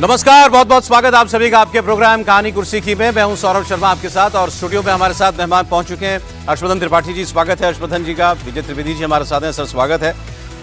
नमस्कार, बहुत बहुत स्वागत आप सभी का आपके प्रोग्राम कहानी कुर्सी की में। मैं हूं सौरभ शर्मा आपके साथ और स्टूडियो में हमारे साथ मेहमान पहुंच चुके हैं। हर्षवर्धन त्रिपाठी जी, स्वागत है हर्षवर्धन जी का। विजय त्रिवेदी जी हमारे साथ हैं, सर स्वागत है।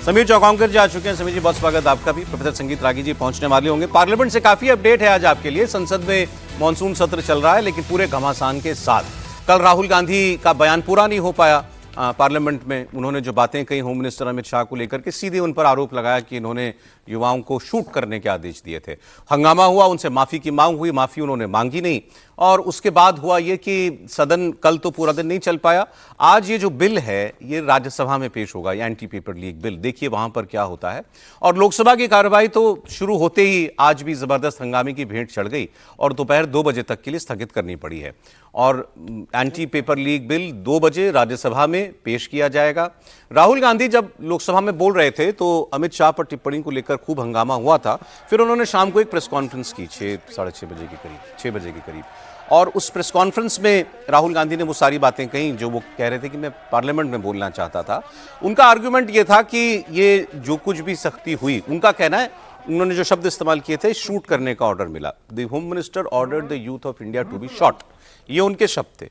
समीर चौकांकर जी आ चुके हैं, समीर जी बहुत स्वागत आपका भी। प्रोफेसर संगीत रागी जी पहुंचने वाले होंगे। पार्लियामेंट से काफी अपडेट है आज आपके लिए। संसद में मानसून सत्र चल रहा है लेकिन पूरे घमासान के साथ। कल राहुल गांधी का बयान पूरा नहीं हो पाया पार्लियामेंट में। उन्होंने जो बातें कही होम मिनिस्टर अमित शाह को लेकर के, सीधे उन पर आरोप लगाया कि इन्होंने युवाओं को शूट करने के आदेश दिए थे। हंगामा हुआ, उनसे माफी की मांग हुई, माफी उन्होंने मांगी नहीं और उसके बाद हुआ ये कि सदन कल तो पूरा दिन नहीं चल पाया। आज ये जो बिल है ये राज्यसभा में पेश होगा, ये एंटी पेपर लीक बिल। देखिए वहां पर क्या होता है। और लोकसभा की कार्रवाई तो शुरू होते ही आज भी जबरदस्त हंगामे की भेंट चढ़ गई और दोपहर 2 बजे तक के लिए स्थगित करनी पड़ी है। और एंटी पेपर लीक बिल 2 बजे राज्यसभा में पेश किया जाएगा। राहुल गांधी जब लोकसभा में बोल रहे थे तो अमित शाह पर टिप्पणी को लेकर खूब हंगामा हुआ था। फिर उन्होंने शाम को एक प्रेस कॉन्फ्रेंस की 6-6:30 बजे के करीब, 6 बजे के करीब। और उस प्रेस कॉन्फ्रेंस में राहुल गांधी ने वो सारी बातें कही जो वो कह रहे थे कि मैं पार्लियामेंट में बोलना चाहता था। उनका आर्गुमेंट ये था कि ये जो कुछ भी सख्ती हुई, उनका कहना है, उन्होंने जो शब्द इस्तेमाल किए थे, शूट करने का ऑर्डर मिला। The home minister ordered the youth of India to be shot, ये उनके शब्द थे।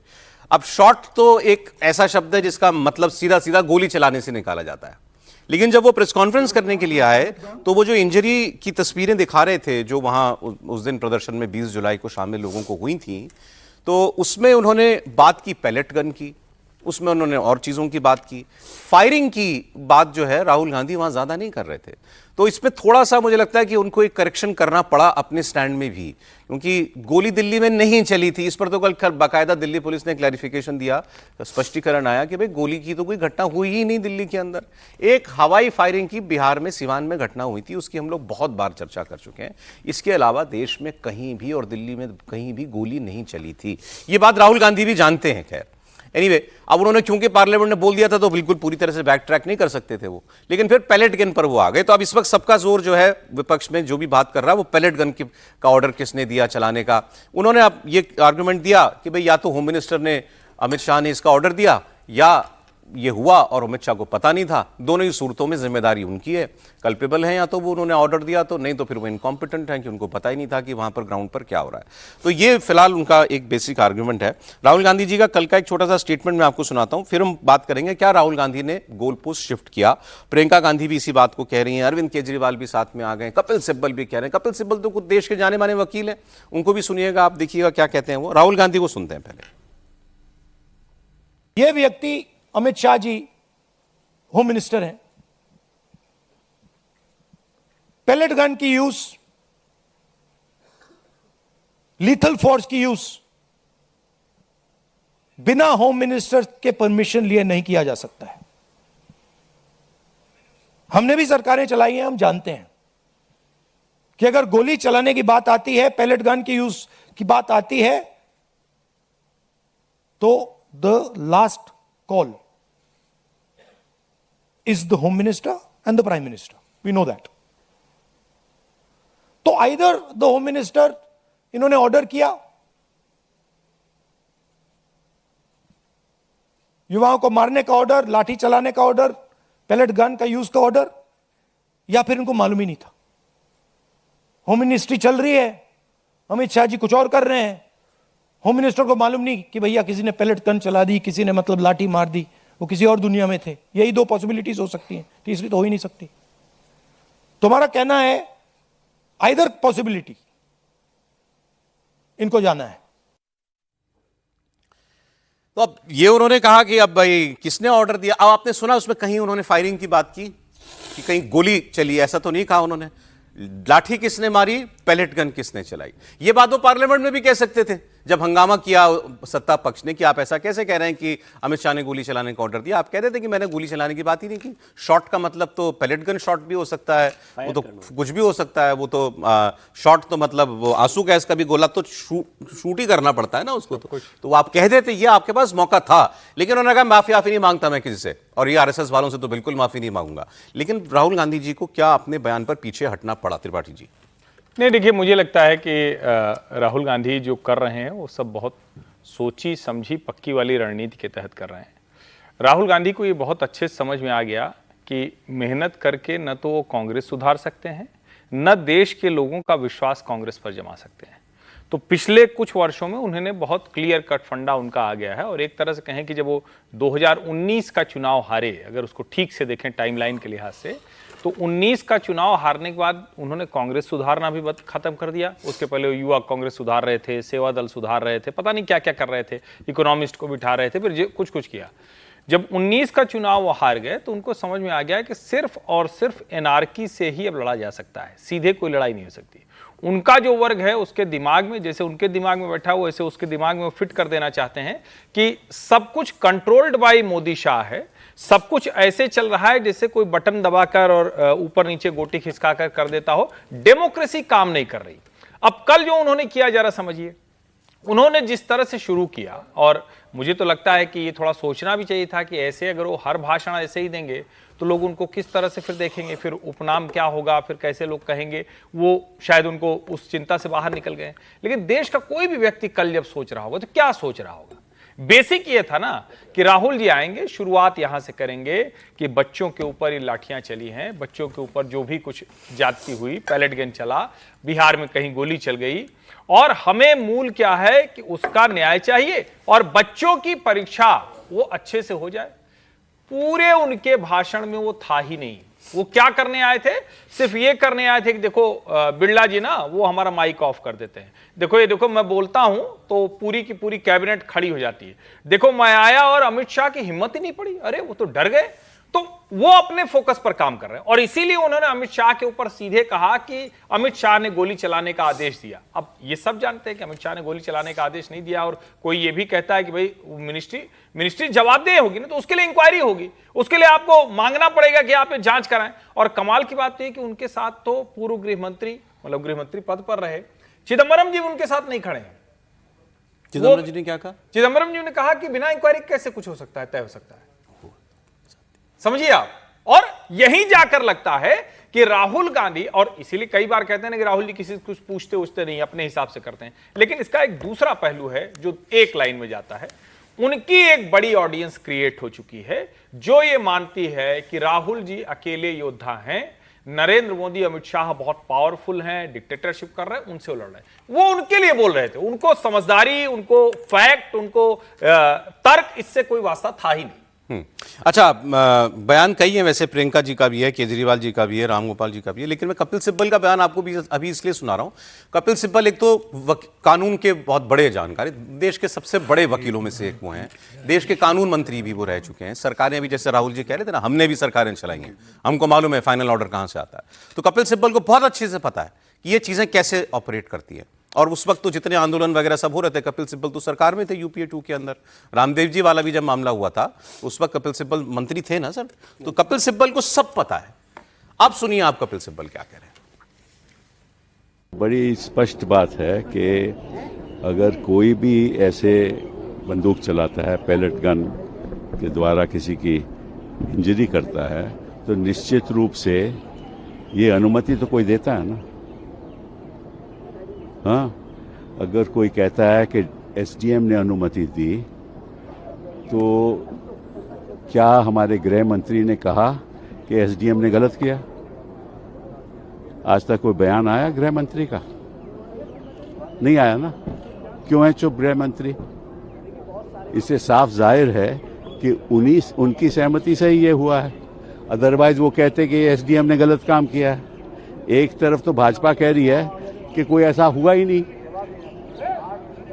अब शॉट तो एक ऐसा शब्द है जिसका मतलब सीधा सीधा गोली चलाने से निकाला जाता है। लेकिन जब वो प्रेस कॉन्फ्रेंस करने के लिए आए तो वो जो इंजरी की तस्वीरें दिखा रहे थे जो वहां उस दिन प्रदर्शन में 20 जुलाई को शामिल लोगों को हुई थी, तो उसमें उन्होंने बात की पैलेट गन की, उसमें उन्होंने और चीज़ों की बात की। फायरिंग की बात जो है राहुल गांधी वहां ज़्यादा नहीं कर रहे थे। तो इसमें थोड़ा सा मुझे लगता है कि उनको एक करेक्शन करना पड़ा अपने स्टैंड में भी, क्योंकि गोली दिल्ली में नहीं चली थी। इस पर तो कल बाकायदा दिल्ली पुलिस ने क्लैरिफिकेशन दिया, स्पष्टीकरण आया कि भाई गोली की तो कोई घटना हुई ही नहीं दिल्ली के अंदर। एक हवाई फायरिंग की बिहार में सिवान में घटना हुई थी, उसकी हम लोग बहुत बार चर्चा कर चुके हैं। इसके अलावा देश में कहीं भी और दिल्ली में कहीं भी गोली नहीं चली थी। ये बात राहुल गांधी भी जानते हैं। खैर एनीवे, अब उन्होंने क्योंकि पार्लियामेंट ने बोल दिया था तो बिल्कुल पूरी तरह से बैक ट्रैक नहीं कर सकते थे वो, लेकिन फिर पैलेट गन पर वो आ गए। तो अब इस वक्त सबका जोर जो है विपक्ष में जो भी बात कर रहा है वो पैलेट गन का ऑर्डर किसने दिया चलाने का। उन्होंने अब ये आर्गुमेंट दिया कि भाई या तो होम मिनिस्टर ने, अमित शाह ने इसका ऑर्डर दिया या ये हुआ और अमित शाह को पता नहीं था। दोनों ही सूरतों में जिम्मेदारी उनकी है। कल्पेबल है या तो वो उन्होंने ऑर्डर दिया तो, नहीं तो फिर वो इनकॉम्पिटेंट हैं कि उनको पता ही नहीं था कि वहां पर ग्राउंड पर क्या हो रहा है। तो ये फिलहाल उनका एक बेसिक आर्गुमेंट है। राहुल गांधी जी का कल का एक छोटा सा स्टेटमेंट मैं आपको सुनाता हूं, फिर हम बात करेंगे क्या राहुल गांधी ने गोल पोस्ट शिफ्ट किया। प्रियंका गांधी भी इसी बात को कह रही हैं, अरविंद केजरीवाल भी साथ में आ गए, कपिल सिब्बल भी कह रहे हैं। कपिल सिब्बल तो कुछ देश के जाने माने वकील हैं, उनको भी सुनिएगा, आप देखिएगा क्या कहते हैं वो। राहुल गांधी को सुनते हैं पहले। ये व्यक्ति अमित शाह जी होम मिनिस्टर हैं। पैलेट गन की यूज, लीथल फोर्स की यूज बिना होम मिनिस्टर के परमिशन लिए नहीं किया जा सकता है। हमने भी सरकारें चलाई हैं, हम जानते हैं कि अगर गोली चलाने की बात आती है, पैलेट गन की यूज की बात आती है, तो the last call is the home minister and the prime minister. We know that. तो either the home minister, इन्होंने ऑर्डर किया, युवाओं को मारने का ऑर्डर, लाठी चलाने का ऑर्डर, पैलेट गन का यूज का ऑर्डर, या फिर इनको मालूम ही नहीं था। होम मिनिस्ट्री चल रही है, अमित शाह जी कुछ और कर रहे हैं, होम मिनिस्टर को मालूम नहीं कि भैया किसी ने पैलेट गन चला दी, किसी ने मतलब लाठी मार दी, वो किसी और दुनिया में थे। यही 2 पॉसिबिलिटीज हो सकती हैं, तीसरी तो हो ही नहीं सकती। तुम्हारा कहना है आइदर पॉसिबिलिटी इनको जाना है। तो अब ये उन्होंने कहा कि अब भाई किसने ऑर्डर दिया। अब आपने सुना उसमें कहीं उन्होंने फायरिंग की बात की कि कहीं गोली चली, ऐसा तो नहीं कहा उन्होंने। लाठी किसने मारी, पैलेट गन किसने चलाई, ये बात वो पार्लियामेंट में भी कह सकते थे जब हंगामा किया सत्ता पक्ष ने कि आप ऐसा कैसे कह रहे हैं कि अमित शाह ने गोली चलाने का ऑर्डर दिया। आप कह रहे थे कि मैंने गोली चलाने की बात ही नहीं की। शॉट का मतलब तो पैलेट गन शॉट भी हो सकता है, वो तो कुछ भी हो सकता है। वो तो शॉट तो मतलब वो आंसू गैस का भी गोला तो शूट ही करना पड़ता है ना उसको। तो वो आप कह देते, ये आपके पास मौका था। लेकिन उन्होंने कहा माफी नहीं मांगता मैं किसी से, और ये आरएसएस वालों से तो बिल्कुल माफी नहीं मांगूंगा। लेकिन राहुल गांधी जी को क्या अपने बयान पर पीछे हटना पड़ा, त्रिपाठी जी? नहीं, देखिए, मुझे लगता है कि राहुल गांधी जो कर रहे हैं वो सब बहुत सोची समझी पक्की वाली रणनीति के तहत कर रहे हैं। राहुल गांधी को ये बहुत अच्छे समझ में आ गया कि मेहनत करके न तो वो कांग्रेस सुधार सकते हैं, न देश के लोगों का विश्वास कांग्रेस पर जमा सकते हैं। तो पिछले कुछ वर्षों में उन्होंने बहुत क्लियर कट फंडा उनका आ गया है, और एक तरह से कहें कि जब वो 2019 का चुनाव हारे, अगर उसको ठीक से देखें टाइमलाइन के लिहाज से, तो 19 का चुनाव हारने के बाद उन्होंने कांग्रेस सुधारना भी खत्म कर दिया। उसके पहले युवा कांग्रेस सुधार रहे थे, सेवा दल सुधार रहे थे, पता नहीं क्या क्या कर रहे थे, इकोनॉमिस्ट को बिठा रहे थे, फिर कुछ कुछ किया। जब 19 का चुनाव वो हार गए तो उनको समझ में आ गया कि सिर्फ और सिर्फ एनार्की से ही अब लड़ा जा सकता है, सीधे कोई लड़ाई नहीं हो सकती। उनका जो वर्ग है उसके दिमाग में, जैसे उनके दिमाग में बैठा हुआ वैसे उसके दिमाग में फिट कर देना चाहते हैं कि सब कुछ कंट्रोल्ड बाय मोदी शाह है, सब कुछ ऐसे चल रहा है जैसे कोई बटन दबाकर और ऊपर नीचे गोटी खिसकाकर कर देता हो, डेमोक्रेसी काम नहीं कर रही। अब कल जो उन्होंने किया, जरा समझिए, उन्होंने जिस तरह से शुरू किया, और मुझे तो लगता है कि ये थोड़ा सोचना भी चाहिए था कि ऐसे अगर वो हर भाषण ऐसे ही देंगे तो लोग उनको किस तरह से फिर देखेंगे, फिर उपनाम क्या होगा, फिर कैसे लोग कहेंगे, वो शायद उनको उस चिंता से बाहर निकल गए। लेकिन देश का कोई भी व्यक्ति कल जब सोच रहा होगा तो क्या सोच रहा होगा? बेसिक ये था ना कि राहुल जी आएंगे, शुरुआत यहां से करेंगे कि बच्चों के ऊपर ये लाठियां चली हैं, बच्चों के ऊपर जो भी कुछ जाती हुई, पैलेट गन चला, बिहार में कहीं गोली चल गई, और हमें मूल क्या है कि उसका न्याय चाहिए और बच्चों की परीक्षा वो अच्छे से हो जाए। पूरे उनके भाषण में वो था ही नहीं। वो क्या करने आए थे? सिर्फ ये करने आए थे कि देखो बिरला जी ना वो हमारा माइक ऑफ कर देते हैं, देखो ये देखो मैं बोलता हूं तो पूरी की पूरी कैबिनेट खड़ी हो जाती है, देखो मैं आया और अमित शाह की हिम्मत ही नहीं पड़ी, अरे वो तो डर गए। तो वो अपने फोकस पर काम कर रहे हैं, और इसीलिए उन्होंने अमित शाह के ऊपर सीधे कहा कि अमित शाह ने गोली चलाने का आदेश दिया। अब ये सब जानते हैं कि अमित शाह ने गोली चलाने का आदेश नहीं दिया, और कोई ये भी कहता है कि भाई मिनिस्ट्री जवाबदेह होगी ना, तो उसके लिए इंक्वायरी होगी, उसके लिए आपको मांगना पड़ेगा कि आप जांच कराएं। और कमाल की बात यह कि उनके साथ तो पूर्व गृहमंत्री, मतलब गृहमंत्री पद पर रहे चिदंबरम जी उनके साथ नहीं खड़े हैं। चिदंबरम जी ने क्या कहा? चिदंबरम जी ने कहा कि बिना इंक्वायरी कैसे कुछ हो सकता है, तय हो सकता है, समझिए आप। और यही जाकर लगता है कि राहुल गांधी, और इसीलिए कई बार कहते हैं कि राहुल जी किसी से कुछ पूछते उछते नहीं, अपने हिसाब से करते हैं, लेकिन इसका एक दूसरा पहलू है जो एक लाइन में जाता है। उनकी एक बड़ी ऑडियंस क्रिएट हो चुकी है जो ये मानती है कि राहुल जी अकेले योद्धा हैं, नरेंद्र मोदी अमित शाह बहुत पावरफुल हैं, डिक्टेटरशिप कर रहे हैं, उनसे लड़ रहे हैं। वो उनके लिए बोल रहे थे, उनको समझदारी, उनको फैक्ट, उनको तर्क, इससे कोई वास्ता था ही नहीं। अच्छा, बयान कई है वैसे, प्रियंका जी का भी है, केजरीवाल जी का भी है, रामगोपाल जी का भी है, लेकिन मैं कपिल सिब्बल का बयान आपको भी अभी इसलिए सुना रहा हूं। कपिल सिब्बल एक तो कानून के बहुत बड़े जानकारी, देश के सबसे बड़े वकीलों में से एक वो हैं, देश के कानून मंत्री भी वो रह चुके हैं, सरकारें भी, जैसे राहुल जी कह रहे थे ना, हमने भी सरकारें चलाई हैं, हमको मालूम है फाइनल ऑर्डर कहां से आता है। तो कपिल सिब्बल को बहुत अच्छे से पता है कि ये चीजें कैसे ऑपरेट करती है। और उस वक्त तो जितने आंदोलन वगैरह सब हो रहे थे, कपिल सिब्बल तो सरकार में थे, यूपीए 2 के अंदर। रामदेव जी वाला भी जब मामला हुआ था उस वक्त कपिल सिब्बल मंत्री थे ना सर, तो कपिल सिब्बल को सब पता है। आप सुनिए, आप कपिल सिब्बल क्या कह रहे हैं। बड़ी स्पष्ट बात है कि अगर कोई भी ऐसे बंदूक चलाता है, पैलेट गन के द्वारा किसी की इंजरी करता है, तो निश्चित रूप से ये अनुमति तो कोई देता है ना। हाँ, अगर कोई कहता है कि एसडीएम ने अनुमति दी, तो क्या हमारे गृह मंत्री ने कहा कि एसडीएम ने गलत किया? आज तक कोई बयान आया गृह मंत्री का? नहीं आया ना। क्यों है चुप गृह मंत्री? इससे साफ जाहिर है कि उनकी सहमति से ही ये हुआ है, अदरवाइज वो कहते कि एसडीएम ने गलत काम किया है। एक तरफ तो भाजपा कह रही है कि कोई ऐसा हुआ ही नहीं,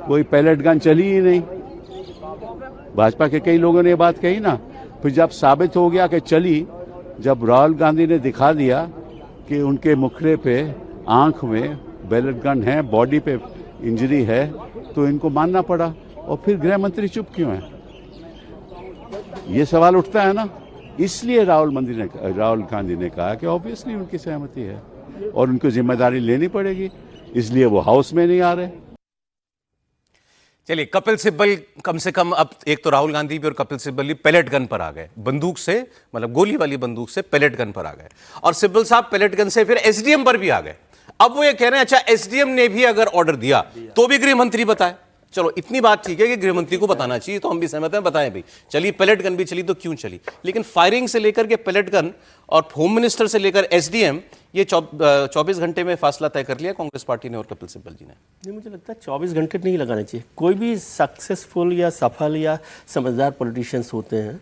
कोई पैलेट गन चली ही नहीं। भाजपा के कई लोगों ने ये बात कही ना, फिर जब साबित हो गया कि चली, जब राहुल गांधी ने दिखा दिया कि उनके मुखड़े पे, आंख में पैलेट गन है, बॉडी पे इंजरी है, तो इनको मानना पड़ा। और फिर गृह मंत्री चुप क्यों है? ये सवाल उठता है ना। इसलिए राहुल गांधी ने कहा कि ऑब्वियसली उनकी सहमति है और उनको जिम्मेदारी लेनी पड़ेगी, इसलिए वो हाउस में नहीं आ रहे। चलिए, कपिल सिब्बल कम से कम, अब एक तो राहुल गांधी भी और कपिल सिब्बल भी पैलेट गन पर आ गए, बंदूक से, मतलब गोली वाली बंदूक से पैलेट गन पर आ गए, और सिब्बल साहब पैलेट गन से फिर एसडीएम पर भी आ गए। अब वो ये कह रहे हैं अच्छा एसडीएम ने भी अगर ऑर्डर दिया तो भी गृह मंत्री बताए। चलो इतनी बात ठीक है कि गृह मंत्री को बताना चाहिए, तो हम भी सहमत हैं, बताएं भाई। चलिए पैलेट गन भी चली तो क्यों चली, लेकिन फायरिंग से लेकर के पैलेट गन और होम मिनिस्टर से लेकर एसडीएम, ये 24 घंटे में फैसला तय कर लिया कांग्रेस पार्टी ने और कपिल सिब्बल जी ने? नहीं, मुझे लगता है 24 घंटे नहीं लगाने चाहिए। कोई भी सक्सेसफुल या सफल या समझदार पॉलिटिशियंस होते हैं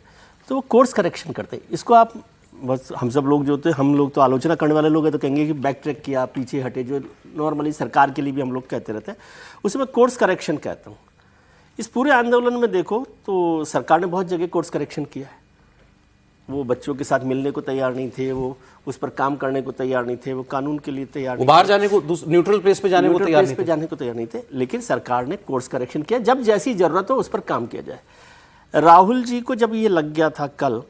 तो वो कोर्स करेक्शन करते हैं। इसको आप बस हम सब लोग जो होते हैं, हम लोग तो आलोचना करने वाले लोग हैं तो कहेंगे कि बैक ट्रैक किया, पीछे हटे, जो नॉर्मली सरकार के लिए भी हम लोग कहते रहते हैं, उसे मैं कोर्स करेक्शन कहता हूँ। इस पूरे आंदोलन में देखो तो सरकार ने बहुत जगह कोर्स करेक्शन किया है। वो बच्चों के साथ मिलने को तैयार नहीं थे, वो उस पर काम करने को तैयार नहीं थे, वो कानून के लिए तैयार वो बाहर जाने को, न्यूट्रल प्लेस पे जाने को तैयार नहीं थे। जाने को तैयार नहीं थे, लेकिन सरकार ने कोर्स करेक्शन किया। जब जैसी जरूरत हो उस पर काम किया जाए। राहुल जी को जब ये लग गया था कल,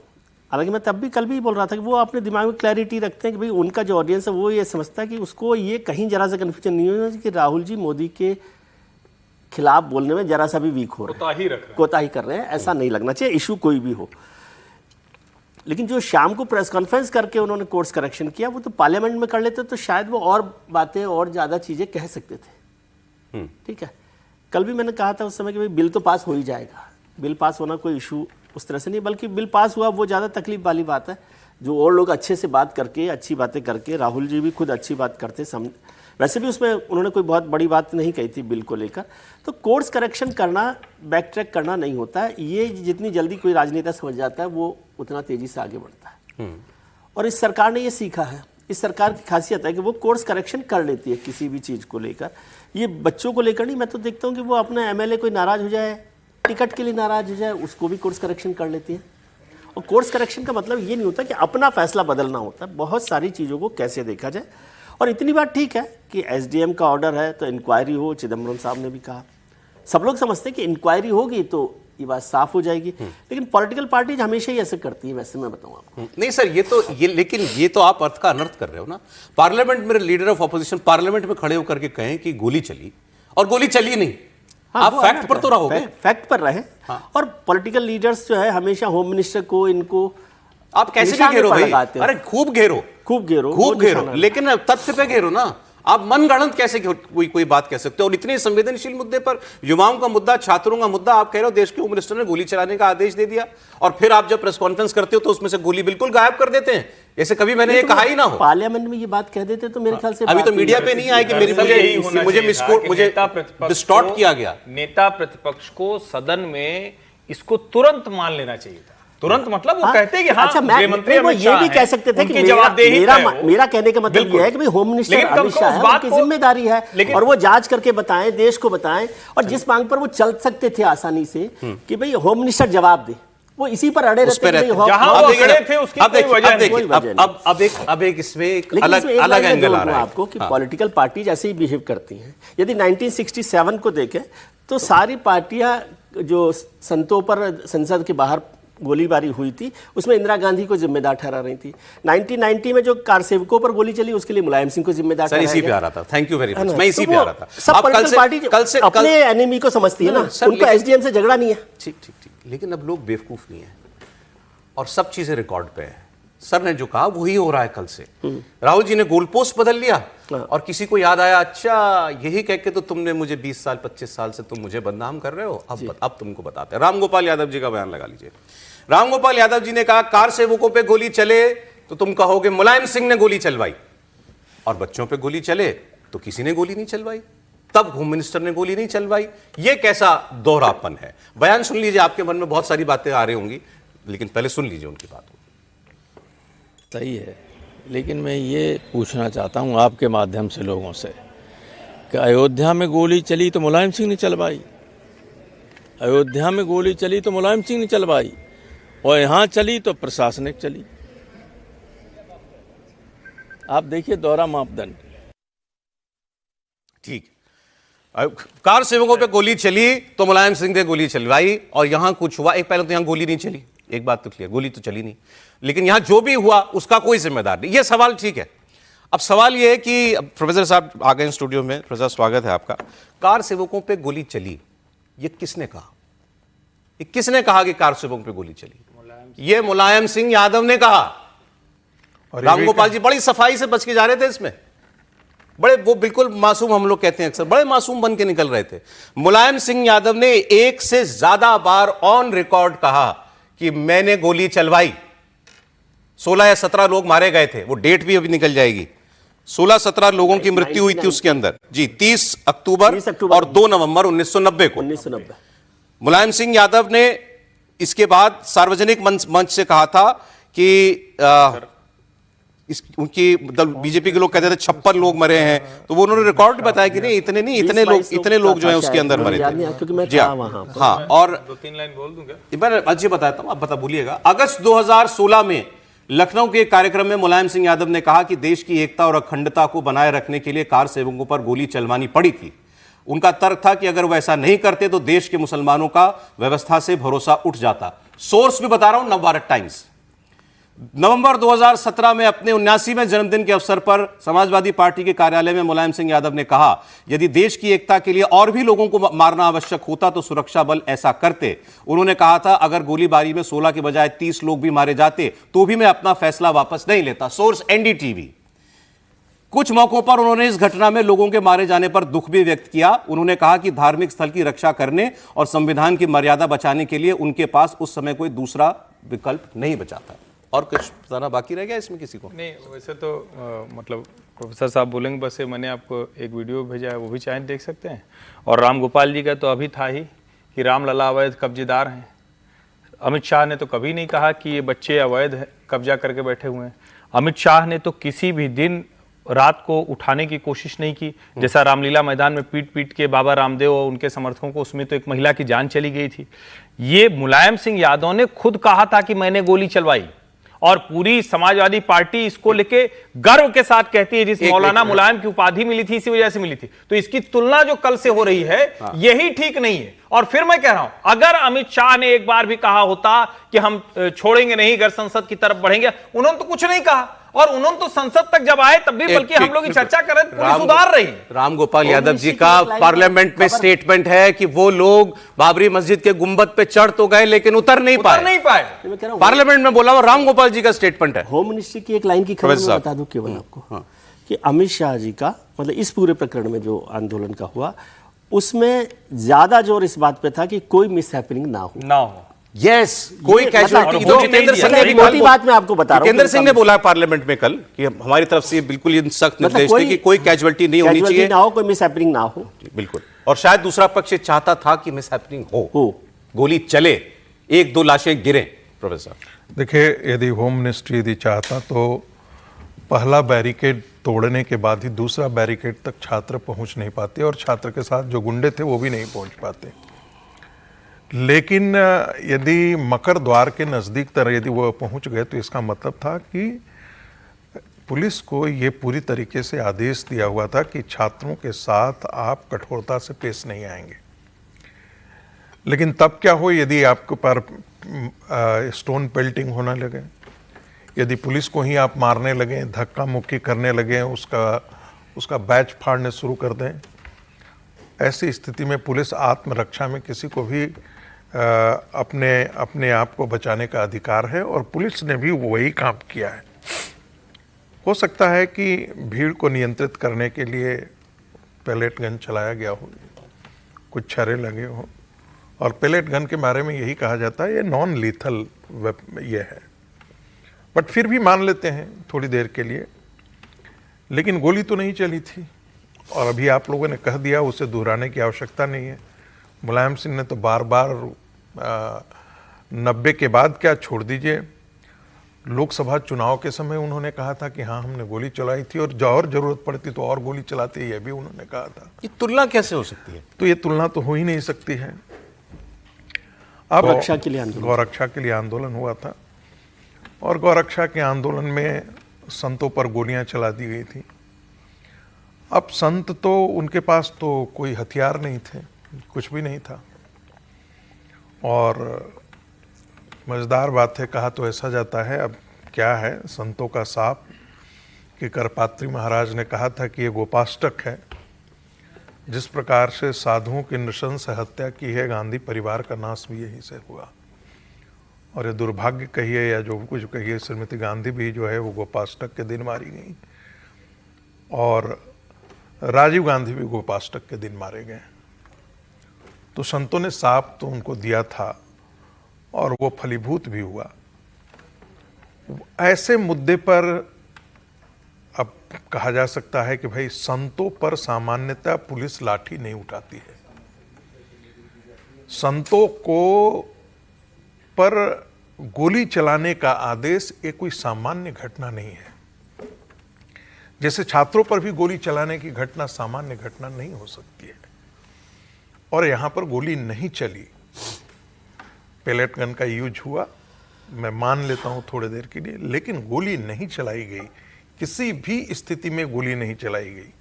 हालांकि मैं तब भी कल भी बोल रहा था कि वो अपने दिमाग में क्लैरिटी रखते हैं कि भाई उनका जो ऑडियंस है वो ये समझता है कि उसको ये कहीं जरा सा कन्फ्यूजन नहीं होना कि राहुल जी मोदी के खिलाफ बोलने में जरा सा भी वीक हो रहे हैं, कोताही कर रहे हैं। ऐसा नहीं लगना चाहिए, इशू कोई भी हो। लेकिन जो शाम को प्रेस कॉन्फ्रेंस करके उन्होंने कोर्स करेक्शन किया, वो तो पार्लियामेंट में कर लेते तो शायद वो और बातें और ज़्यादा चीज़ें कह सकते थे। ठीक है, कल भी मैंने कहा था उस समय कि भाई बिल तो पास हो ही जाएगा, बिल पास होना कोई इशू उस तरह से नहीं, बल्कि बिल पास हुआ वो ज़्यादा तकलीफ वाली बात है। जो और लोग अच्छे से बात करके, अच्छी बातें करके, राहुल जी भी खुद अच्छी बात करते, वैसे भी उसमें उन्होंने कोई बहुत बड़ी बात नहीं कही थी बिल को लेकर। तो कोर्स करेक्शन करना, बैक ट्रैक करना नहीं होता है। ये जितनी जल्दी कोई राजनेता समझ जाता है वो उतना तेजी से आगे बढ़ता है। और इस सरकार ने ये सीखा है। इस सरकार की खासियत है कि वो कोर्स करेक्शन कर लेती है किसी भी चीज़ को लेकर। ये बच्चों को लेकर नहीं, मैं तो देखता हूँ कि वो अपना एमएलए कोई नाराज़ हो जाए, टिकट के लिए नाराज़ हो जाए, उसको भी कोर्स करेक्शन कर लेती है। और कोर्स करेक्शन का मतलब ये नहीं होता कि अपना फैसला बदलना होता है, बहुत सारी चीज़ों को कैसे देखा जाए। और इतनी बात ठीक है कि एसडीएम का ऑर्डर है तो इंक्वायरी हो, चिदम्बरम साहब ने भी कहा। सब लोग समझते हैं कि इंक्वायरी होगी तो ये बात साफ हो जाएगी, लेकिन पॉलिटिकल पार्टीज हमेशा ही ऐसे करती है। वैसे मैं बताऊं आपको, नहीं सर, लेकिन ये तो आप अर्थ का अनर्थ कर रहे हो ना। पार्लियामेंट में लीडर ऑफ ऑपोजिशन पार्लियामेंट में खड़े होकर के कहें कि गोली चली और गोली चली नहीं। हाँ, आप फैक्ट पर तो रहोगे, फैक्ट पर रहे। हाँ। और पॉलिटिकल लीडर्स जो है हमेशा होम मिनिस्टर को, इनको आप कैसे भी घेरो भाई, अरे खूब घेरो, खूब घेरो, खूब घेरो, लेकिन तथ्य पे घेरो ना। आप मनगढ़ंत कैसे कोई बात कह सकते हो? और इतने संवेदनशील मुद्दे पर, युवाओं का मुद्दा, छात्रों का मुद्दा, आप कह रहे हो देश के होम मिनिस्टर ने गोली चलाने का आदेश दे दिया, और फिर आप जब प्रेस कॉन्फ्रेंस करते हो तो उसमें से गोली बिल्कुल गायब कर देते हैं, जैसे कभी मैंने ये कहा ही ना हो। पार्लियामेंट में ये बात कह देते तो मेरे ख्याल से अभी तो मीडिया पे नहीं आए कि मुझे डिस्टॉर्ट किया गया। नेता प्रतिपक्ष को सदन में इसको तुरंत मान लेना चाहिए था। तुरंत मतलब वो कहते हैं कि हाँ, अच्छा, गृहमंत्री वो ये भी कह सकते थे कि मेरा कहने का मतलब ये है कि भाई होम मिनिस्टर अमित शाह है, उनकी जिम्मेदारी है और वो जांच करके बताएं, देश को बताएं। और जिस मांग पर वो चल सकते थे आसानी से कि भाई होम मिनिस्टर जवाब दे, वो इसी पर अड़े रहते थे। अब एक इसमें एक अलग एंगल आ रहा है आपको कि पॉलिटिकल पार्टीज ऐसे ही बिहेव करती हैं। यदि 1967 को देखें तो सारी पार्टियां जो संतों पर संसद के बाहर गोलीबारी हुई थी उसमें इंदिरा गांधी को जिम्मेदार ठहरा रही थी। 1990 में जो कार सेवकों पर गोली चली उसके लिए मुलायम सिंह को जिम्मेदार ठहराया इसी पे आ रहा था। थैंक यू वेरी मच, मैं इसी पे आ रहा था। सब पॉलिटिकल पार्टी अपने एनिमी को समझती है ना, उनको एसडीएम से झगड़ा नहीं है। ठीक, लेकिन अब लोग बेवकूफ नहीं है और सब चीजें रिकॉर्ड पे है। सर ने जो कहा वही हो रहा है कल से। राहुल जी ने गोल पोस्ट बदल लिया और किसी को याद आया, अच्छा यही कह के तो तुमने मुझे 20 साल 25 साल से तुम मुझे बदनाम कर रहे हो, अब तुमको बताते हैं। रामगोपाल यादव जी का बयान लगा लीजिए। रामगोपाल यादव जी ने कहा कार सेवकों पे गोली चले तो तुम कहोगे मुलायम सिंह ने गोली चलवाई, और बच्चों पे गोली चले तो किसी ने गोली नहीं चलवाई, तब होम मिनिस्टर ने गोली नहीं चलवाई। ये कैसा दोहरापन है? बयान सुन लीजिए, आपके मन में बहुत सारी बातें आ रही होंगी, लेकिन पहले सुन लीजिए उनकी बात। सही है, लेकिन मैं ये पूछना चाहता हूँ आपके माध्यम से लोगों से कि अयोध्या में गोली चली तो मुलायम सिंह ने चलवाई, अयोध्या में गोली चली तो मुलायम सिंह ने चलवाई, और यहाँ चली तो प्रशासनिक चली। आप देखिए दोहरा मापदंड। ठीक, कार सेवकों पे गोली चली तो मुलायम सिंह ने गोली चलवाई, और यहां कुछ हुआ। एक पहले तो यहां गोली नहीं चली, एक बात तो क्लियर, गोली तो चली नहीं, लेकिन यहां जो भी हुआ उसका कोई जिम्मेदार नहीं। यह सवाल ठीक है। अब सवाल यह है कि प्रोफेसर साहब आ गए स्टूडियो में। प्रोफेसर स्वागत है आपका। कार सेवकों पे गोली चली, ये किसने कहा? ये किसने कहा कि कार सेवकों पे गोली चली? ये मुलायम सिंह यादव ने कहा। रामगोपाल जी बड़ी सफाई से बच के जा रहे थे इसमें, बड़े वो बिल्कुल मासूम, हम लोग कहते हैं अक्सर, बड़े मासूम बन के निकल रहे थे। मुलायम सिंह यादव ने एक से ज्यादा बार ऑन रिकॉर्ड कहा कि मैंने गोली चलवाई, 16 या 17 लोग मारे गए थे, वो डेट भी अभी निकल जाएगी। 16-17 लोगों की मृत्यु हुई थी उसके अंदर जी, 30 अक्टूबर और 2 नवंबर 1990 को। 1990 मुलायम सिंह यादव ने इसके बाद सार्वजनिक मंच से कहा था कि उनकी मतलब बीजेपी के लोग कहते थे 56 लोग मरे हैं, तो वो उन्होंने रिकॉर्ड बताया कि नहीं इतने नहीं, इतने लोग जो हैं उसके अंदर मरे थे। जी हाँ, और 2-3 लाइन बोल दूंगा। मैं अच्छी बताता हूं, आप बता भूलिएगा। अगस्त 2016 में लखनऊ के एक कार्यक्रम में मुलायम सिंह यादव ने कहा कि देश की एकता और अखंडता को बनाए रखने के लिए कार सेवकों पर गोली चलवानी पड़ी थी। उनका तर्क था कि अगर वो ऐसा नहीं करते तो देश के मुसलमानों का व्यवस्था से भरोसा उठ जाता। सोर्स भी बता रहा हूं, नवभारत टाइम्स। नवंबर 2017 में अपने 79वें जन्मदिन के अवसर पर समाजवादी पार्टी के कार्यालय में मुलायम सिंह यादव ने कहा, यदि देश की एकता के लिए और भी लोगों को मारना आवश्यक होता तो सुरक्षा बल ऐसा करते। उन्होंने कहा था, अगर गोलीबारी में 16 के बजाय 30 लोग भी मारे जाते तो भी मैं अपना फैसला वापस नहीं लेता। Source NDTV. कुछ मौकों पर उन्होंने इस घटना में लोगों के मारे जाने पर दुख भी व्यक्त किया। उन्होंने कहा कि धार्मिक स्थल की रक्षा करने और संविधान की मर्यादा बचाने के लिए उनके पास उस समय कोई दूसरा विकल्प नहीं बचा था। और कुछ बताना बाकी रह गया इसमें किसी को? नहीं, वैसे तो मतलब प्रोफेसर साहब बोलेंगे, बस ये मैंने आपको एक वीडियो भेजा है, वो भी चाहे देख सकते हैं। और राम गोपाल जी का तो अभी था ही कि रामलला अवैध कब्जेदार हैं। अमित शाह ने तो कभी नहीं कहा कि ये बच्चे अवैध कब्जा करके बैठे हुए हैं। अमित शाह ने तो किसी भी दिन रात को उठाने की कोशिश नहीं की। जैसा रामलीला मैदान में पीट पीट के बाबा रामदेव और उनके समर्थकों को, उसमें तो एक महिला की जान चली गई थी। ये मुलायम सिंह यादव ने खुद कहा था कि मैंने गोली चलवाई, और पूरी समाजवादी पार्टी इसको लेके गर्व के साथ कहती है, जिस मौलाना मुलायम की उपाधि मिली थी इसी वजह से मिली थी। तो इसकी तुलना जो कल से हो रही है यही ठीक नहीं है। और फिर मैं कह रहा हूं, अगर अमित शाह ने एक बार भी कहा होता कि हम छोड़ेंगे नहीं, अगर संसद की तरफ बढ़ेंगे, उन्होंने तो कुछ नहीं कहा। और उन्होंने तो संसद तक जब आए तब भी बल्कि हम लोग की चर्चा करें, पुलिस उधार रही। राम गोपाल यादव जी का पार्लियामेंट में स्टेटमेंट है कि वो लोग बाबरी मस्जिद के गुंबद पे चढ़ तो गए लेकिन उतर नहीं पाए। पार्लियामेंट में बोला, वो राम गोपाल जी का स्टेटमेंट है। होम मिनिस्ट्री की एक लाइन की खबर मैं बता दूं केवल आपको, कि अमित शाह जी का मतलब इस पूरे प्रकरण में जो आंदोलन का हुआ, उसमें ज्यादा जोर इस बात पे था कि कोई मिस हैपनिंग ना हो। यस, कोई कैजुअलिटी। जितेंद्र सिंह ने भी मोटी बात मैं आपको बता रहा हूं, जितेंद्र सिंह ने बोला पार्लियामेंट में कल कि हमारी तरफ से बिल्कुल ये सख्त निर्देश थे कि कोई कैजुअलिटी नहीं होनी चाहिए, ना हो, कोई मिस हैपनिंग ना हो। बिल्कुल। और शायद दूसरा पक्ष चाहता था कि मिस हैपनिंग हो, गोली चले, 1-2 लाशें गिरे। प्रोफेसर देखिए, यदि होम मिनिस्ट्री यदि चाहता तो पहला बैरिकेड तोड़ने के बाद ही दूसरा बैरिकेड तक छात्र पहुंच नहीं पाते, और छात्र के साथ जो गुंडे थे वो भी नहीं पहुंच पाते। लेकिन यदि मकर द्वार के नज़दीक तरह यदि वो पहुंच गए तो इसका मतलब था कि पुलिस को ये पूरी तरीके से आदेश दिया हुआ था कि छात्रों के साथ आप कठोरता से पेश नहीं आएंगे। लेकिन तब क्या हो, यदि आपके पर स्टोन पेल्टिंग होने लगे, यदि पुलिस को ही आप मारने लगें, धक्का मुक्की करने लगें, उसका बैच फाड़ने शुरू कर दें, ऐसी स्थिति में पुलिस आत्मरक्षा में किसी को भी अपने आप को बचाने का अधिकार है, और पुलिस ने भी वही काम किया है। हो सकता है कि भीड़ को नियंत्रित करने के लिए पैलेट गन चलाया गया हो, कुछ छर्रे लगे हो, और पैलेट गन के बारे में यही कहा जाता है ये नॉन लीथल ये है, बट फिर भी मान लेते हैं थोड़ी देर के लिए। लेकिन गोली तो नहीं चली थी, और अभी आप लोगों ने कह दिया, उसे दोहराने की आवश्यकता नहीं है। मुलायम सिंह ने तो बार बार 90 के बाद क्या, छोड़ दीजिए, लोकसभा चुनाव के समय उन्होंने कहा था कि हाँ हमने गोली चलाई थी, और जरूरत पड़ती तो और गोली चलाते, ये भी उन्होंने कहा था। ये तुलना कैसे हो सकती है? तो ये तुलना तो हो ही नहीं सकती है। अब गौरक्षा के लिए आंदोलन हुआ था, और गौरक्षा के आंदोलन में संतों पर गोलियां चला दी गई थी। अब संत तो उनके पास तो कोई हथियार नहीं थे, कुछ भी नहीं था, और मजेदार बात है, कहा तो ऐसा जाता है, अब क्या है, संतों का साप, कि करपात्री महाराज ने कहा था कि ये गोपाष्टक है। जिस प्रकार से साधुओं की नृशंस हत्या की है, गांधी परिवार का नाश भी यहीं से हुआ। और ये दुर्भाग्य कहिए या जो कुछ कहिए, श्रीमती गांधी भी जो है वो गोपाष्टक के दिन मारी गई, और राजीव गांधी भी गोपाष्टक के दिन मारे गए। तो संतों ने साप तो उनको दिया था, और वो फलीभूत भी हुआ। ऐसे मुद्दे पर अब कहा जा सकता है कि भाई संतों पर सामान्यतः पुलिस लाठी नहीं उठाती है। संतों को पर गोली चलाने का आदेश एक कोई सामान्य घटना नहीं है। जैसे छात्रों पर भी गोली चलाने की घटना सामान्य घटना नहीं हो सकती है। और यहां पर गोली नहीं चली, पेलेट गन का यूज हुआ, मैं मान लेता हूं थोड़ी देर के लिए, लेकिन गोली नहीं चलाई गई। किसी भी स्थिति में गोली नहीं चलाई गई।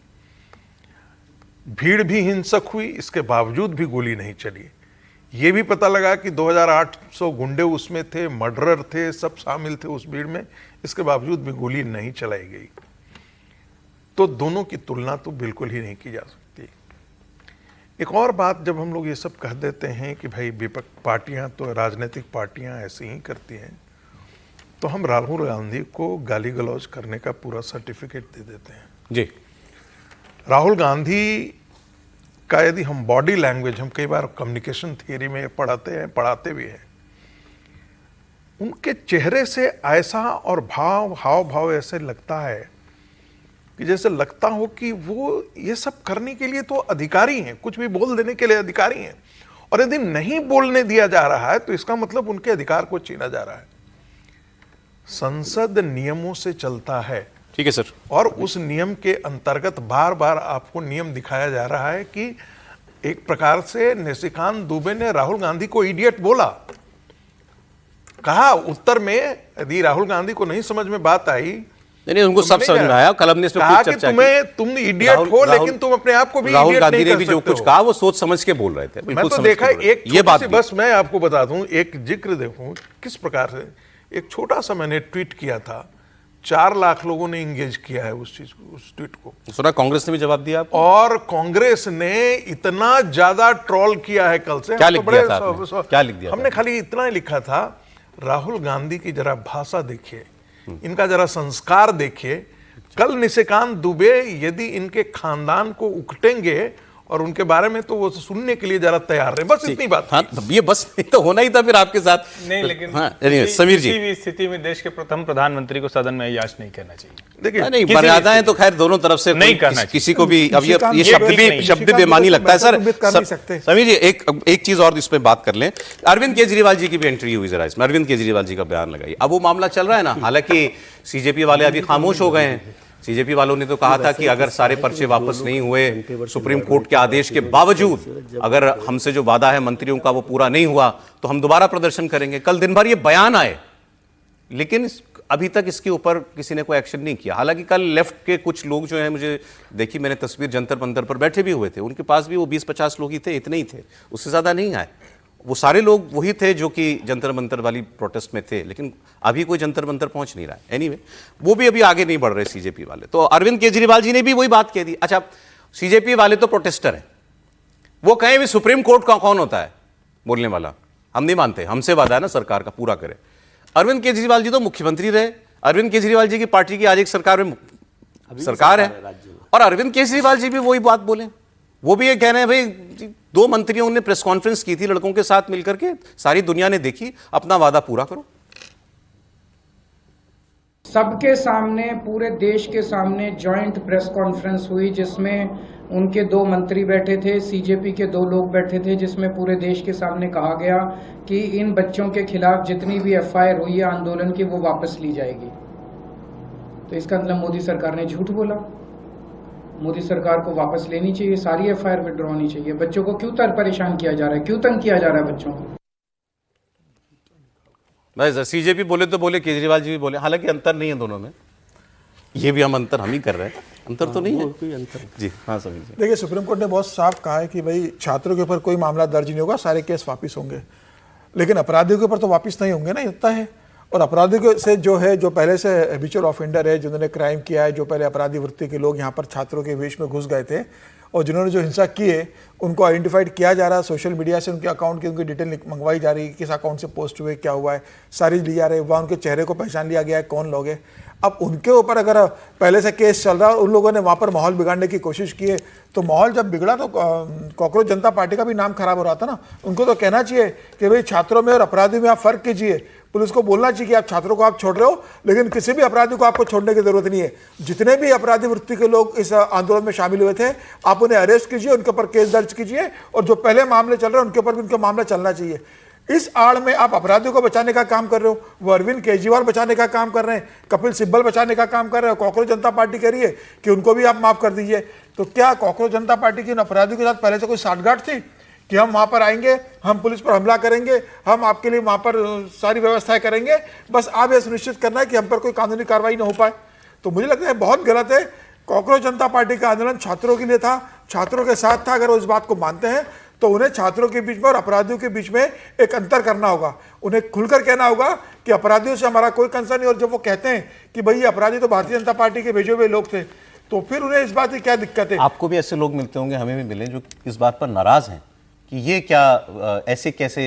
भीड़ भी हिंसक हुई, इसके बावजूद भी गोली नहीं चली। यह भी पता लगा कि 2800 गुंडे उसमें थे, मर्डरर थे, सब शामिल थे उस भीड़ में, इसके बावजूद भी गोली नहीं चलाई गई। तो दोनों की तुलना तो बिल्कुल ही नहीं की जा सकती। एक और बात, जब हम लोग ये सब कह देते हैं कि भाई विपक्ष पार्टियां तो राजनीतिक पार्टियां ऐसे ही करती हैं, तो हम राहुल गांधी को गाली गलौज करने का पूरा सर्टिफिकेट दे देते हैं। जी, राहुल गांधी का यदि हम बॉडी लैंग्वेज, हम कई बार कम्युनिकेशन थियरी में पढ़ाते भी हैं, उनके चेहरे से ऐसा और हाव भाव ऐसे लगता है कि जैसे लगता हो कि वो ये सब करने के लिए तो अधिकारी हैं, कुछ भी बोल देने के लिए अधिकारी हैं, और यदि नहीं बोलने दिया जा रहा है तो इसका मतलब उनके अधिकार को छीना जा रहा है। संसद नियमों से चलता है, ठीक है सर। और उस नियम के अंतर्गत बार बार आपको नियम दिखाया जा रहा है कि एक प्रकार से निशिकांत दुबे ने राहुल गांधी को इडियट बोला, कहा उत्तर में। यदि राहुल गांधी को नहीं समझ में बात आई, नहीं, उनको सब समझ में आया। कल हमने कहा कि तुम इडियट हो, लेकिन तुम अपने आप को भी राहुल इडियट गांधी नहीं ने कर भी जो सकते कुछ हो। कहा वो सोच समझ के बोल रहे थे। मैं तो देखा एक ये बात बस मैं आपको बता दूं, एक जिक्र देखूं किस प्रकार से, एक छोटा सा मैंने ट्वीट किया था, 4 लाख लोगों ने इंगेज किया है उस चीज को, उस ट्वीट को। सुना कांग्रेस ने भी जवाब दिया आपको? और कांग्रेस ने इतना ज्यादा ट्रोल किया है कल से। क्या लिख दिया था आपने? क्या लिख दिया? हमने खाली इतना ही लिखा था, राहुल गांधी की जरा भाषा देखिए, इनका जरा संस्कार देखिए। कल निशिकांत दुबे यदि इनके खानदान को उकटेंगे और उनके बारे में, तो वो सुनने के लिए जरा तैयार रहे। बस इतनी बात। हाँ, ये बस तो होना ही था फिर आपके साथ। नहीं, लेकिन हाँ, समीर जी, किसी भी स्थिति में देश के प्रथम प्रधानमंत्री को सदन में याच नहीं करना चाहिए। देखिए, नहीं, मर्यादाएं तो खैर दोनों तरफ से नहीं करना चाहिए। किसी को भी। अब ये शब्द बेमानी लगता है सर। समीर जी, एक चीज और इस पे बात कर लें। अरविंद केजरीवाल जी की भी एंट्री हुई जरा इसमें। अरविंद केजरीवाल जी का बयान लगाइए। अब वो मामला चल रहा है ना, हालांकि सीजेपी वाले अभी खामोश हो गए हैं। सीजेपी वालों ने तो कहा था कि अगर सारे पर्चे वापस नहीं हुए, सुप्रीम कोर्ट के आदेश के बावजूद अगर हमसे जो वादा है मंत्रियों का वो पूरा नहीं हुआ, तो हम दोबारा प्रदर्शन करेंगे। कल दिन भर ये बयान आए, लेकिन अभी तक इसके ऊपर किसी ने कोई एक्शन नहीं किया। हालांकि कल लेफ्ट के कुछ लोग जो हैं, मुझे देखी मैंने तस्वीर, जंतर मंतर पर बैठे भी हुए थे, उनके पास भी वो 20-50 लोग ही थे, इतने ही थे, उससे ज्यादा नहीं आए। वो सारे लोग वही थे जो कि जंतर मंतर वाली प्रोटेस्ट में थे, लेकिन अभी कोई जंतर मंतर पहुंच नहीं रहा है। एनीवे, वो भी अभी आगे नहीं बढ़ रहे सीजेपी वाले। तो अरविंद केजरीवाल जी ने भी वही बात कह दी। अच्छा, सीजेपी वाले तो प्रोटेस्टर हैं, वो कहें भी सुप्रीम कोर्ट का कौन होता है बोलने वाला, हम नहीं मानते, हमसे वादा है ना सरकार का, पूरा करे। अरविंद केजरीवाल जी तो मुख्यमंत्री रहे, अरविंद केजरीवाल जी की पार्टी की आज एक सरकार में सरकार है, और अरविंद केजरीवाल जी भी वही बात बोले। वो भी ये कह रहे हैं भाई 2 मंत्रियों ने प्रेस कॉन्फ्रेंस की थी लड़कों के साथ मिलकर के, सारी दुनिया ने देखी, अपना वादा पूरा करो। सबके सामने, पूरे देश के सामने जॉइंट प्रेस कॉन्फ्रेंस हुई, जिसमें उनके 2 मंत्री बैठे थे, सीजेपी के 2 लोग बैठे थे, जिसमें पूरे देश के सामने कहा गया कि इन बच्चों के खिलाफ जितनी भी एफआईआर हुई है आंदोलन की, वो वापस ली जाएगी। तो इसका मतलब मोदी सरकार ने झूठ बोला। मोदी सरकार को वापस लेनी चाहिए, सारी एफआईआर विड्रॉ होनी चाहिए। बच्चों को क्यों परेशान किया जा रहा है, क्यों तंग किया जा रहा है बच्चों को? भाई सीजेपी बोले तो बोले, केजरीवाल जी भी बोले, हालांकि अंतर नहीं है दोनों में। ये भी हम ही कर रहे हैं, अंतर तो नहीं है कोई अंतर जी। हाँ समीर जी, देखिए, सुप्रीम कोर्ट ने बहुत साफ कहा है कि भाई छात्रों के ऊपर कोई मामला दर्ज नहीं होगा, सारे केस वापस होंगे, लेकिन अपराधियों के ऊपर तो वापस नहीं होंगे ना, इतना है। और अपराधियों से जो है, जो पहले से हैबिचुअल ऑफेंडर है, जिन्होंने क्राइम किया है, जो पहले अपराधी वृत्ति के लोग यहाँ पर छात्रों के वेश में घुस गए थे और जिन्होंने जो हिंसा की है, उनको आइडेंटिफाइड किया जा रहा है। सोशल मीडिया से उनके अकाउंट की उनकी डिटेल मंगवाई जा रही है, किस अकाउंट से पोस्ट हुए, क्या हुआ है, सारी ली जा रही है। वहाँ उनके चेहरे को पहचान लिया गया है कौन लोग हैं। अब उनके ऊपर अगर पहले से केस चल रहा है, उन लोगों ने वहाँ पर माहौल बिगाड़ने की कोशिश की है, तो माहौल जब बिगड़ा तो कॉकरोच जनता पार्टी का भी नाम खराब हो रहा था ना। उनको तो कहना चाहिए कि भाई छात्रों में और अपराधियों में आप फर्क कीजिए। पुलिस को बोलना चाहिए कि आप छात्रों को आप छोड़ रहे हो, लेकिन किसी भी अपराधी को आपको छोड़ने की जरूरत नहीं है। जितने भी अपराधी वृत्ति के लोग इस आंदोलन में शामिल हुए थे, आप उन्हें अरेस्ट कीजिए, उनके ऊपर केस दर्ज कीजिए, और जो पहले मामले चल रहे हैं उनके ऊपर भी उनका मामला चलना चाहिए। इस आड़ में आप अपराधियों को बचाने का काम कर रहे हो, वो अरविंद केजरीवाल बचाने का काम कर रहे हैं, कपिल सिब्बल बचाने का काम कर रहे हो। कॉकरोच जनता पार्टी कह रही है कि उनको भी आप माफ कर दीजिए। तो क्या कॉकरोच जनता पार्टी की उन अपराधियों के साथ पहले से कोई साठगांठ थी कि हम वहां पर आएंगे, हम पुलिस पर हमला करेंगे, हम आपके लिए वहां पर सारी व्यवस्थाएं करेंगे, बस आप यह सुनिश्चित करना है कि हम पर कोई कानूनी कार्रवाई न हो पाए? तो मुझे लगता है बहुत गलत है। कॉकरोच जनता पार्टी का आंदोलन छात्रों के लिए था, छात्रों के साथ था। अगर वो इस बात को मानते हैं तो उन्हें छात्रों के बीच में और अपराधियों के बीच में एक अंतर करना होगा। उन्हें खुलकर कहना होगा कि अपराधियों से हमारा कोई कंसर्न नहीं, और जब वो कहते हैं कि भाई ये अपराधी तो भारतीय जनता पार्टी के भेजे हुए लोग थे, तो फिर उन्हें इस बात की क्या दिक्कत है? आपको भी ऐसे लोग मिलते होंगे, हमें भी मिले, जो इस बात पर नाराज हैं कि ये क्या ऐसे कैसे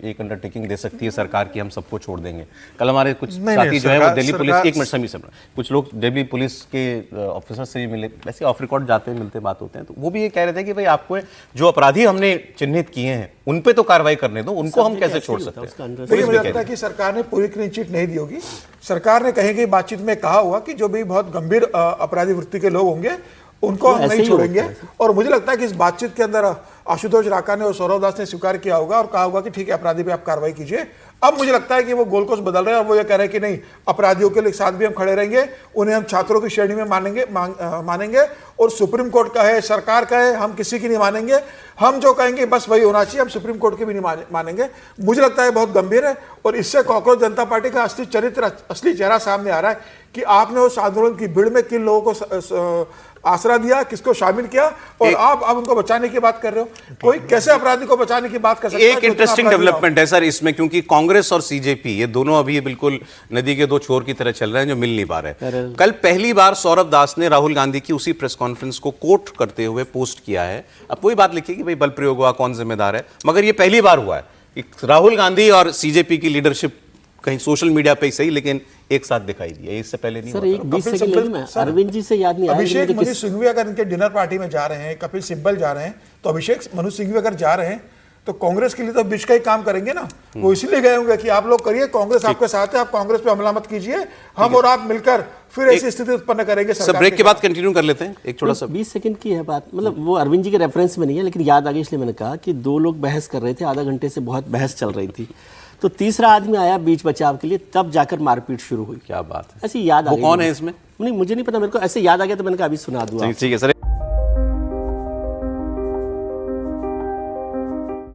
एक अंडरटेकिंग दे सकती है सरकार की हम सबको छोड़ देंगे। कल हमारे कुछ साथी जो है वो दिल्ली पुलिस, एक मिनट समी सब, कुछ लोग दिल्ली पुलिस के ऑफिसर से भी मिले, वैसे ऑफ रिकॉर्ड जाते हैं, मिलते बात होते हैं, तो वो भी ये कह रहे थे कि भाई आपको जो अपराधी हमने चिन्हित किए हैं उन पे तो कार्रवाई करने दो, उनको हम कैसे छोड़ सकते हैं? मुझे लगता है कि सरकार ने पूरी क्लीन चिट नहीं दी होगी। सरकार ने कहीं कहीं बातचीत में कहा होगा कि जो भी बहुत गंभीर अपराधी वृत्ति के लोग होंगे उनको हम नहीं छोड़ेंगे। और मुझे लगता है कि इस बातचीत के अंदर आशुतोष राका ने और सौरभ दास ने स्वीकार किया होगा और कहा होगा कि ठीक है, अपराधी पे आप कार्रवाई कीजिए। अब मुझे लगता है कि वो गोलकोस बदल रहे हैं और वो ये कह रहे हैं कि नहीं, अपराधियों के साथ भी हम खड़े रहेंगे, उन्हें हम छात्रों की श्रेणी में मानेंगे और सुप्रीम कोर्ट का है, सरकार का है, हम किसी की नहीं मानेंगे। हम जो कहेंगे बस वही होना चाहिए, हम सुप्रीम कोर्ट की भी नहीं मानेंगे। मुझे लगता है बहुत गंभीर है और इससे कॉकरोच जनता पार्टी का असली चरित्र, असली चेहरा सामने आ रहा है कि आपने उस आंदोलन की भीड़ में किन लोगों को आसरा दिया, किसको शामिल किया, और आप अब उनको बचाने की बात कर रहे हो। कोई कैसे अपराधी को बचाने की बात कर सकता है? एक इंटरेस्टिंग डेवलपमेंट है सर इसमें, क्योंकि कांग्रेस और सीजेपी ये दोनों अभी बिल्कुल नदी के दो छोर की तरह चल रहे हैं जो मिल नहीं पा रहे। कल पहली बार सौरभ दास ने राहुल गांधी की उसी प्रेस कॉन्फ्रेंस को कोट करते हुए पोस्ट किया है। अब कोई बात लिखी कि भाई बल प्रयोग हुआ, कौन जिम्मेदार है, मगर ये पहली बार हुआ है कि राहुल गांधी और सीजेपी की लीडरशिप कहीं सोशल मीडिया पे ही सही लेकिन एक साथ दिखाई दिया। इससे पहले नहीं सर, एक 20 सेकंड में अरविंद जी से याद नहीं आया। अभिषेक मनु सिंघवी अगर इनके डिनर पार्टी में जा रहे हैं, कपिल सिब्बल जा रहे हैं, तो अभिषेक मनु सिंघवी अगर जा रहे हैं तो कांग्रेस के लिए तो बीच का ही काम करेंगे ना। वो इसीलिए गए होंगे कि आप लोग करिए, कांग्रेस आपके साथ है, आप कांग्रेस पे हमला मत कीजिए, हम और आप मिलकर फिर ऐसी स्थिति उत्पन्न करेंगे। सर ब्रेक के बाद कंटिन्यू कर लेते हैं, एक छोटा सा 20 सेकंड की है बात, मतलब वो अरविंद जी के रेफरेंस में नहीं है, लेकिन याद आ गई इसलिए मैंने कहा कि दो लोग बहस कर रहे थे, आधा घंटे से बहुत बहस चल रही थी, तो तीसरा आदमी आया बीच बचाव के लिए, तब जाकर मारपीट शुरू हुई। क्या बात है, ऐसी याद आ गई। वो कौन है इसमें? नहीं, मुझे नहीं पता, मेरे को ऐसे याद आ गया तो मैंने कहा अभी सुना दूं। ठीक है सर।